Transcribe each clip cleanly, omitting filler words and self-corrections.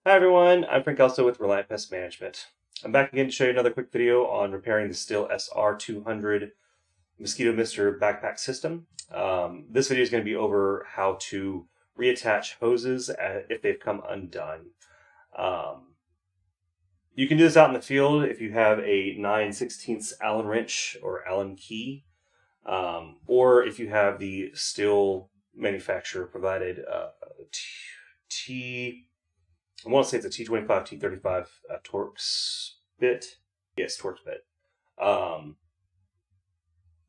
Hi everyone, I'm Frank Elso with Reliant Pest Management. I'm back again to show you another quick video on repairing the Sthil sr200 mosquito mister backpack system. This video is going to be over how to reattach hoses if they've come undone. You can do this out in the field if you have a 9/16 Allen wrench or Allen key, or if you have the Sthil manufacturer provided I want to say it's a T25, T35 Torx bit. Yes, Torx bit.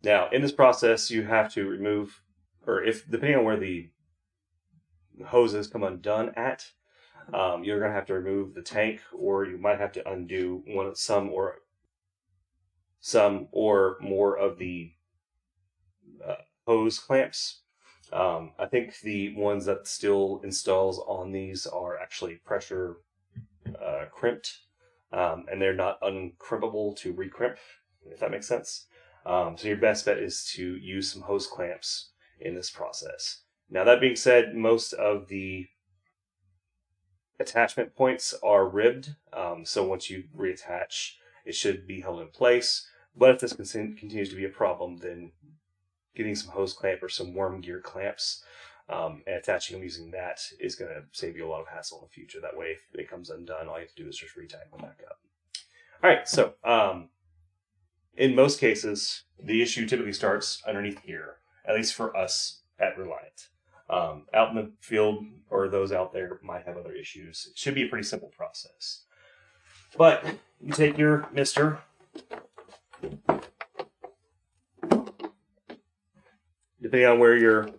Now, in this process, you have to remove, or if depending on where the hoses come undone at, you're going to have to remove the tank, or you might have to undo some or more of the hose clamps. I think the ones that Sthil installs on these are actually pressure crimped, and they're not uncrimpable to recrimp, if that makes sense. So your best bet is to use some hose clamps in this process. Now, that being said, most of the attachment points are ribbed, so once you reattach, it should be held in place. But if this continues to be a problem, then getting some hose clamp or some worm gear clamps and attaching them using that is going to save you a lot of hassle in the future. That way, if it comes undone, all you have to do is just retie them back up. All right, so in most cases, the issue typically starts underneath here, at least for us at Reliant. Out in the field, or those out there might have other issues. It should be a pretty simple process. But you take your mister, depending on where your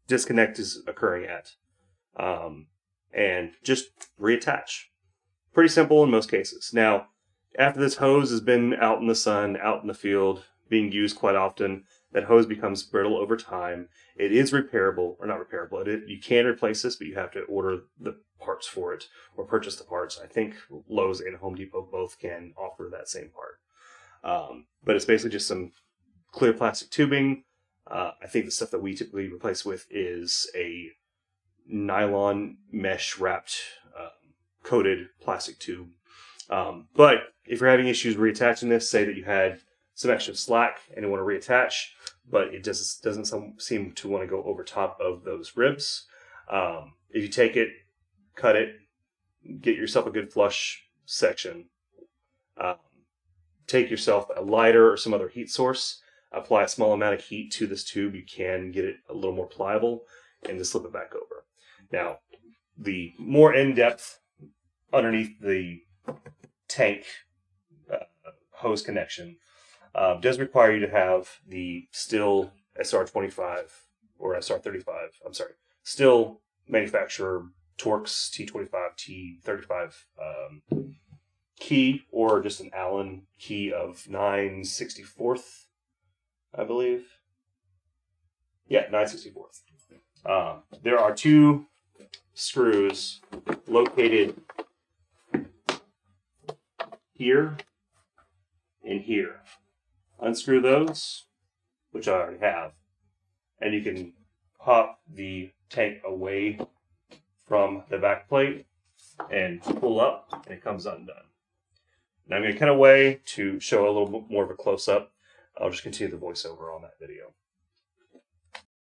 disconnect is occurring at, and just reattach. Pretty simple in most cases. Now, after this hose has been out in the sun, out in the field, being used quite often, that hose becomes brittle over time. It is repairable, or not repairable. You can replace this, but you have to order the parts for it or purchase the parts. I think Lowe's and Home Depot both can offer that same part. But it's basically just some clear plastic tubing. I think the stuff that we typically replace with is a nylon mesh wrapped coated plastic tube. But if you're having issues reattaching this, say that you had some extra slack and you want to reattach, but it just doesn't seem to want to go over top of those ribs. If you take it, cut it, get yourself a good flush section, take yourself a lighter or some other heat source, apply a small amount of heat to this tube. You can get it a little more pliable and just slip it back over. Now, the more in-depth underneath the tank hose connection does require you to have the Sthil sr25 or sr35, I'm sorry, Sthil manufacturer Torx T25, T35 key, or just an Allen key of 9/64th, I believe. Yeah, 9/64th. There are two screws located here and here. Unscrew those, which I already have, and you can pop the tank away from the back plate and pull up, and it comes undone. Now I'm going to cut away to show a little bit more of a close-up. I'll just continue the voiceover on that video.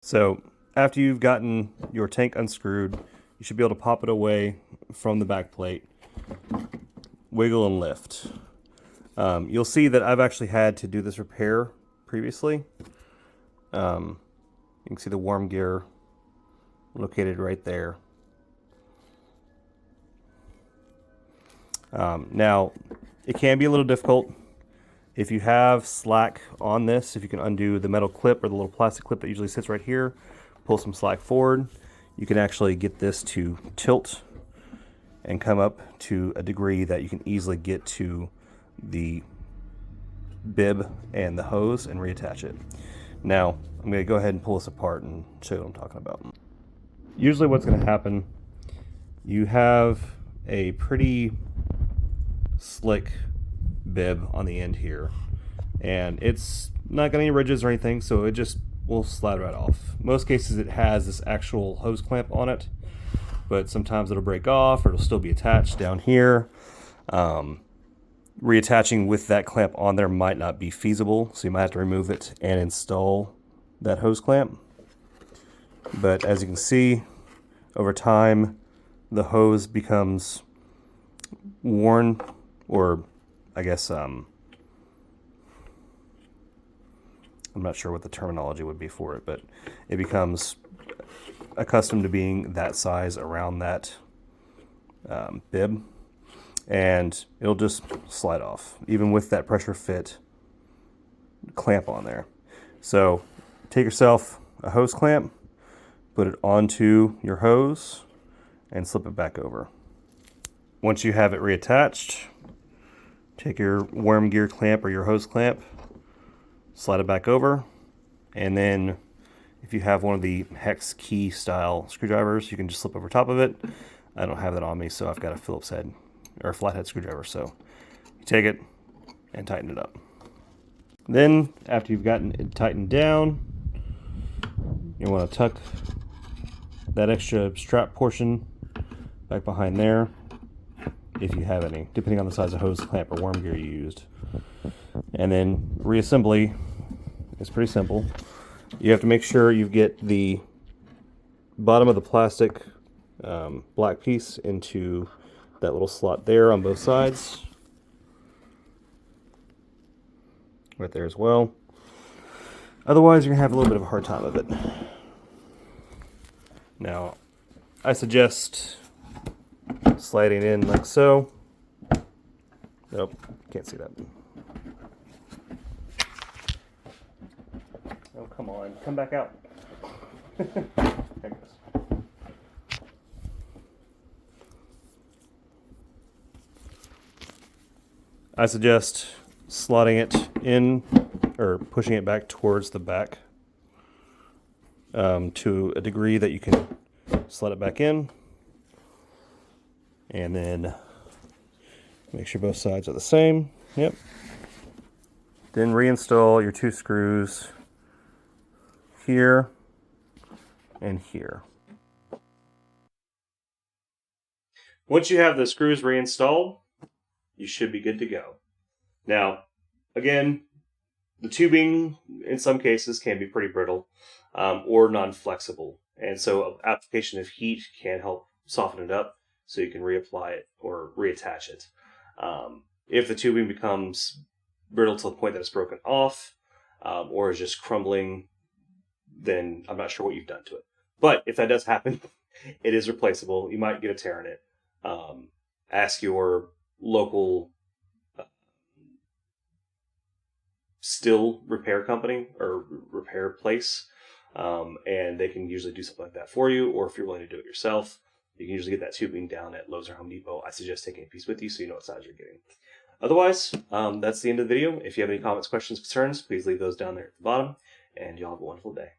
So after you've gotten your tank unscrewed, you should be able to pop it away from the back plate, wiggle and lift. You'll see that I've actually had to do this repair previously. You can see the worm gear located right there. Now, it can be a little difficult. If you have slack on this, if you can undo the metal clip or the little plastic clip that usually sits right here, pull some slack forward, you can actually get this to tilt and come up to a degree that you can easily get to the bib and the hose and reattach it. Now, I'm going to go ahead and pull this apart and show you what I'm talking about. Usually what's going to happen, you have a pretty slick bib on the end here, and it's not got any ridges or anything, so it just will slide right off. Most cases it has this actual hose clamp on it, but sometimes it'll break off or it'll still be attached down here. Reattaching with that clamp on there might not be feasible, so you might have to remove it and install that hose clamp. But as you can see, over time, the hose becomes worn, or I guess I'm not sure what the terminology would be for it, but it becomes accustomed to being that size around that bib, and it'll just slide off, even with that pressure fit clamp on there. So take yourself a hose clamp, put it onto your hose, and slip it back over. Once you have it reattached, take your worm gear clamp or your hose clamp, slide it back over, and then if you have one of the hex key style screwdrivers, you can just slip over top of it. I don't have that on me, so I've got a Phillips head or a flathead screwdriver, so you take it and tighten it up. Then after you've gotten it tightened down, you want to tuck that extra strap portion back behind there, if you have any, depending on the size of hose clamp or worm gear you used. And then reassembly is pretty simple. You have to make sure you get the bottom of the plastic black piece into that little slot there on both sides. Right there as well. Otherwise, you're going to have a little bit of a hard time of it. Now, I suggest sliding in like so. Nope, can't see that. Oh, come on, come back out. There it goes. I suggest slotting it in, or pushing it back towards the back to a degree that you can slot it back in. And then make sure both sides are the same. Yep. Then reinstall your two screws here and here. Once you have the screws reinstalled, you should be good to go. Now, again, the tubing in some cases can be pretty brittle or non-flexible. And so application of heat can help soften it up so you can reapply it or reattach it. If the tubing becomes brittle to the point that it's broken off or is just crumbling, then I'm not sure what you've done to it. But if that does happen, it is replaceable. You might get a tear in it. Ask your local Sthil repair company or repair place, and they can usually do something like that for you. Or if you're willing to do it yourself, you can usually get that tubing down at Lowe's or Home Depot. I suggest taking a piece with you so you know what size you're getting. Otherwise, that's the end of the video. If you have any comments, questions, concerns, please leave those down there at the bottom, and y'all have a wonderful day.